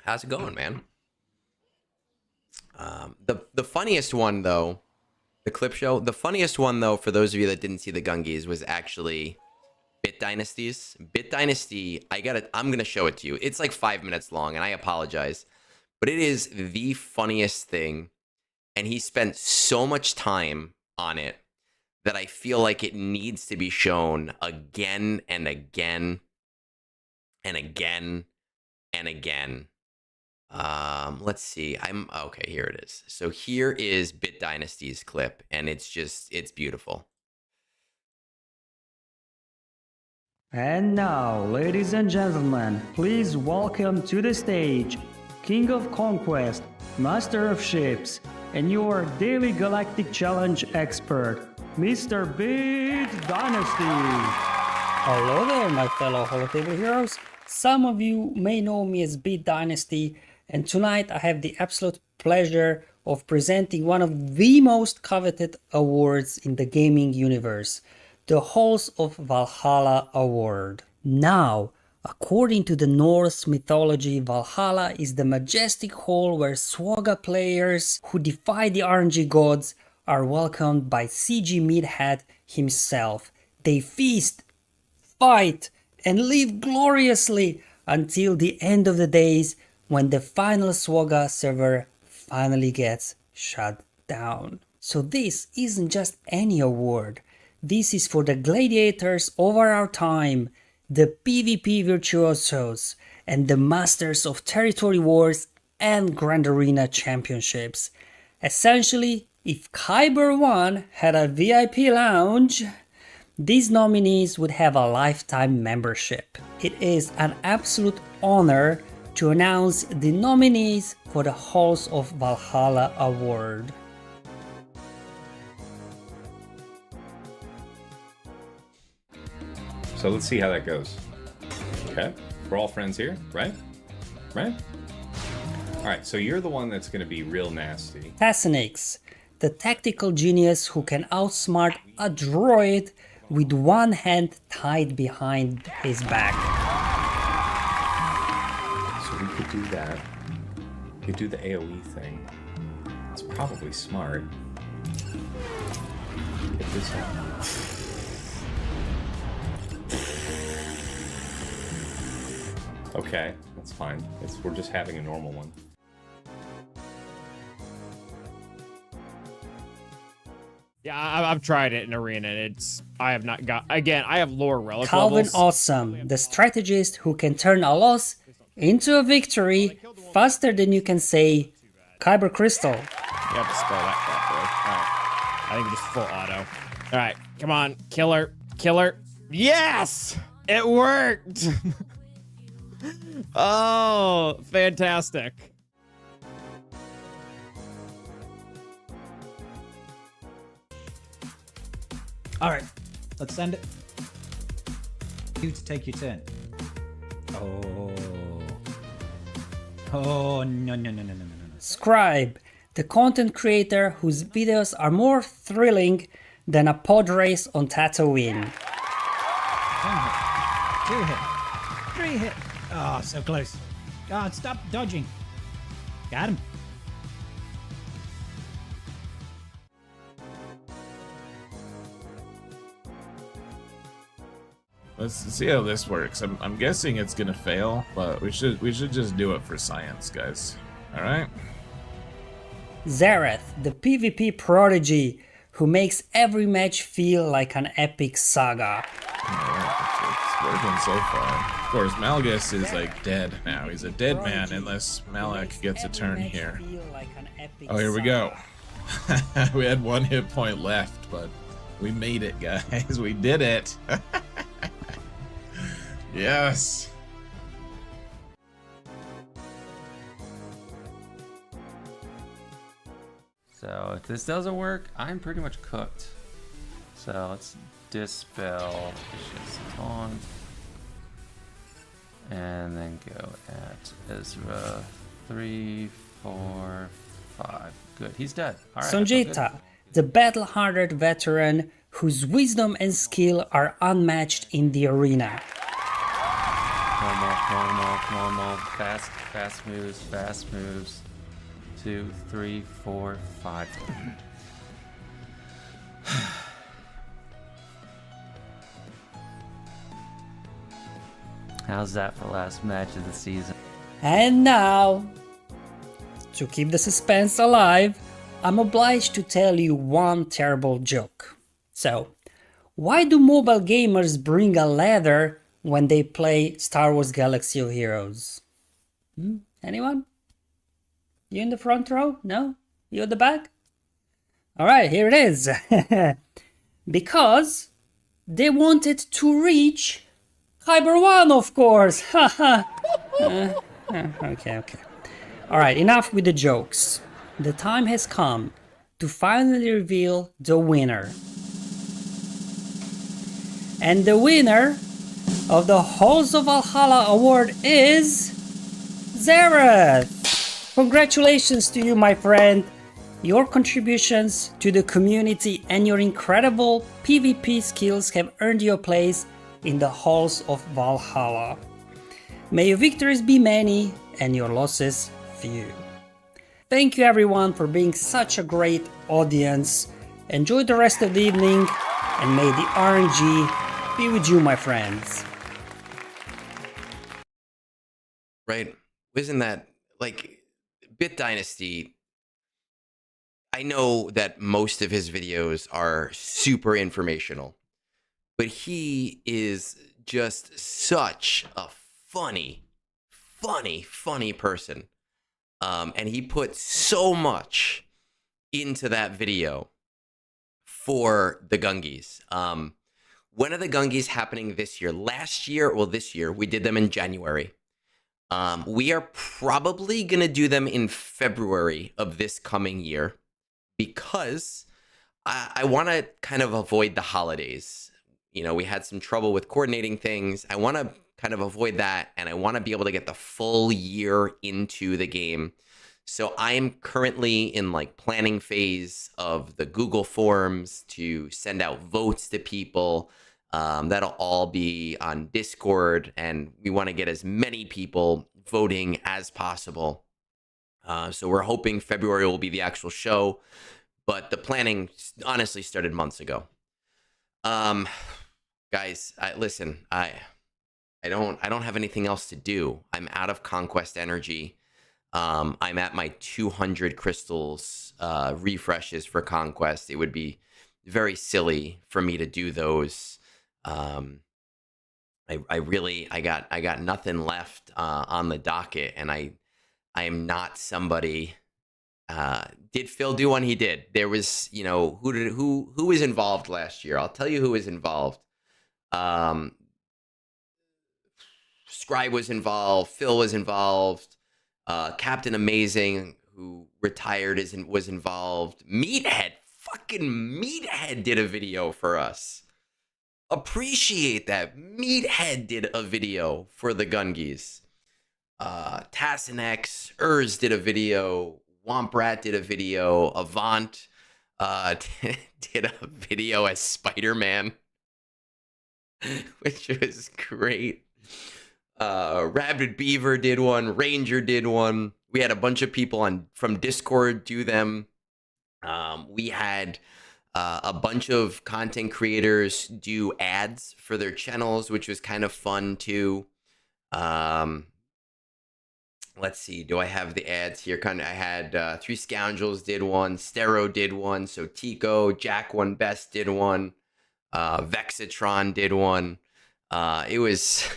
How's it going, man? The funniest one though, the clip show. The funniest one though, for those of you that didn't see the Gungis, was actually Bit Dynasties. Bit Dynasty. I'm gonna show it to you. It's like 5 minutes long, and I apologize, but it is the funniest thing, and he spent so much time on it that I feel like it needs to be shown again and again and again and again. Let's see. Okay, here it is. So here is Bit Dynasty's clip, and it's beautiful. And now, ladies and gentlemen, please welcome to the stage King of Conquest, Master of Ships, and your Daily Galactic Challenge expert, Mr. Bit Dynasty. Hello there, my fellow Holotable heroes. Some of you may know me as Beat Dynasty. and tonight I have the absolute pleasure of presenting one of the most coveted awards in the gaming universe, the Halls of Valhalla Award. Now, according to the Norse mythology, Valhalla is the majestic hall where Swaga players who defy the RNG gods are welcomed by CG Meathead himself. They feast, fight, and live gloriously until the end of the days when the final Swaga server finally gets shut down. So this isn't just any award. This is for the gladiators over our time, the PvP virtuosos, and the masters of territory wars and Grand Arena championships. Essentially, if Kyber 1 had a VIP lounge, these nominees would have a lifetime membership. It is an absolute honor to announce the nominees for the Halls of Valhalla Award. So let's see how that goes. Okay, we're all friends here, right? Right? Alright, so you're the one that's going to be real nasty. Tassinix, the tactical genius who can outsmart a droid with one hand tied behind his back. So we could do that. We could do the AoE thing. It's probably smart. Get this out. Okay, that's fine. We're just having a normal one. Yeah, I've tried it in Arena. I have not got. Again, I have lower relic Calvin levels. Awesome, the strategist who can turn a loss into a victory faster than you can say Kyber Crystal. You have to spell that properly. Alright. I think just full auto. Alright, come on. Killer. Killer. Yes! It worked! Oh, fantastic. All right, let's send it. You to take your turn. Oh. Oh, no. Scribe, the content creator whose videos are more thrilling than a pod race on Tatooine. 1 hit, 2 hit, 3 hit. Oh, so close. God, stop dodging. Got him. Let's see how this works. I'm guessing it's gonna fail, but we should just do it for science, guys. All right. Zareth, the PvP prodigy who makes every match feel like an epic saga. It's working so far. Of course, Malgus is like dead now. He's a dead man unless Malak gets a turn here. Oh, here we go. We had 1 hit point left, but we made it, guys. We did it. Yes. So if this doesn't work, I'm pretty much cooked. So let's dispel vicious taunt. And then go at Ezra 3, 4, 5. Good, he's dead. All right. Sanjita, the battle-hardened veteran whose wisdom and skill are unmatched in the arena. Come on, more. Fast moves. 2, 3, 4, 5. How's that for last match of the season? And now, to keep the suspense alive, I'm obliged to tell you one terrible joke. So, why do mobile gamers bring a ladder when they play Star Wars Galaxy of Heroes? Anyone? You in the front row? No? You at the back? Alright, here it is. Because they wanted to reach Kyber 1, of course. Okay. Alright, enough with the jokes. The time has come to finally reveal the winner. And the winner of the Halls of Valhalla award is Zareth. Congratulations to you, my friend. Your contributions to the community and your incredible PvP skills have earned you a place in the halls of Valhalla. May your victories be many and your losses few. Thank you everyone for being such a great audience. Enjoy the rest of the evening and may the RNG be with you, my friends. Right? Isn't that like Bit Dynasty? I know that most of his videos are super informational, but he is just such a funny person. And he put so much into that video for the Gungies. When are the Gungies happening this year? This year, we did them in January. We are probably going to do them in February of this coming year because I want to kind of avoid the holidays. You know, we had some trouble with coordinating things. I want to kind of avoid that, and I want to be able to get the full year into the game. So I am currently in like planning phase of the Google Forms to send out votes to people. That'll all be on Discord, and we want to get as many people voting as possible. So we're hoping February will be the actual show, but the planning honestly started months ago. Guys, listen, I don't have anything else to do. I'm out of Conquest energy. I'm at my 200 crystals refreshes for Conquest. It would be very silly for me to do those. I got nothing left on the docket, and I am not somebody. Did Phil do one? He did. There was, you know, who was involved last year? I'll tell you who was involved. Scribe was involved. Phil was involved. Captain Amazing, who retired, was involved. Fucking Meathead did a video for us. Appreciate that. Meathead did a video for the Gungies. Tassanex, did a video. Womprat did a video. Avant did a video as Spider-Man, which was great. Rabid Beaver did one. Ranger did one. We had a bunch of people from Discord do them. We had a bunch of content creators do ads for their channels, which was kind of fun too. Let's see. Do I have the ads here? I had Three Scoundrels did one. Stero did one. So Tico, Jack One Best did one. Vexitron did one. It was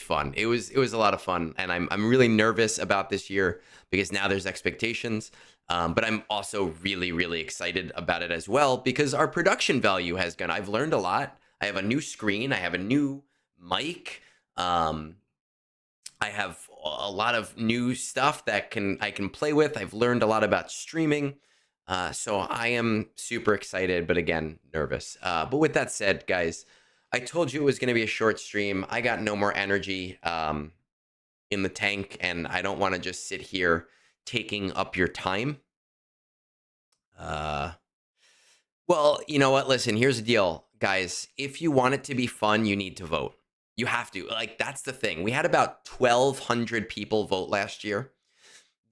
fun. It was a lot of fun, and I'm really nervous about this year because now there's expectations. But I'm also really excited about it as well because our production value has gone. I've learned a lot. I have a new screen. I have a new mic. I have a lot of new stuff that I can play with. I've learned a lot about streaming. So I am super excited, but again, nervous. But with that said, guys, I told you it was going to be a short stream. I got no more energy in the tank, and I don't want to just sit here taking up your time. Well, you know what? Listen, here's the deal, guys. If you want it to be fun, you need to vote. You have to. Like, that's the thing. We had about 1,200 people vote last year.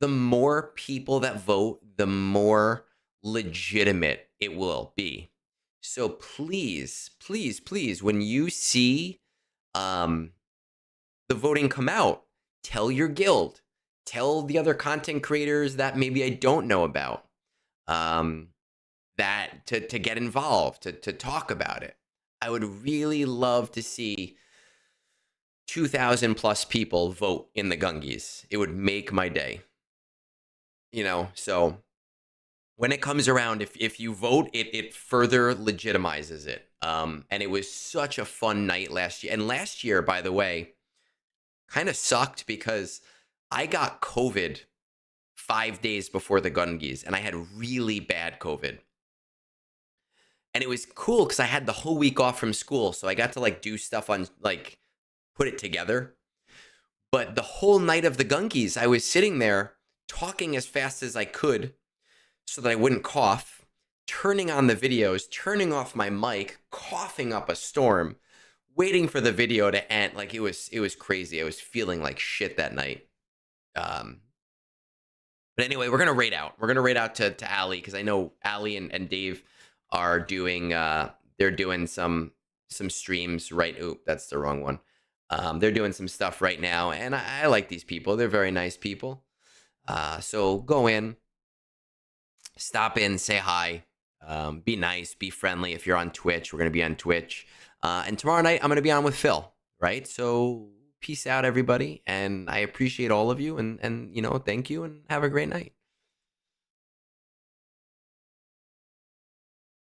The more people that vote, the more legitimate it will be. So please, when you see the voting come out, tell your guild, tell the other content creators that maybe I don't know about, that to get involved, to talk about it. I would really love to see 2,000 plus people vote in the Gungies. It would make my day. You know, so when it comes around, if you vote, it further legitimizes it. And it was such a fun night last year. And last year, by the way, kind of sucked because I got COVID 5 days before the Gungies, and I had really bad COVID. And it was cool because I had the whole week off from school, so I got to like do stuff on like put it together. But the whole night of the Gungies, I was sitting there talking as fast as I could so that I wouldn't cough, turning on the videos, turning off my mic, coughing up a storm, waiting for the video to end. Like it was crazy. I was feeling like shit that night. But anyway, we're gonna raid out. We're gonna raid out to Ali because I know Ali and Dave are doing they're doing some streams right. Oop, that's the wrong one. They're doing some stuff right now, and I like these people. They're very nice people. So go in, stop in, say hi, be nice, be friendly. If you're on Twitch, we're gonna be on Twitch, and tomorrow night I'm gonna be on with Phil. Right, so peace out, everybody, and I appreciate all of you, and you know, thank you, and have a great night.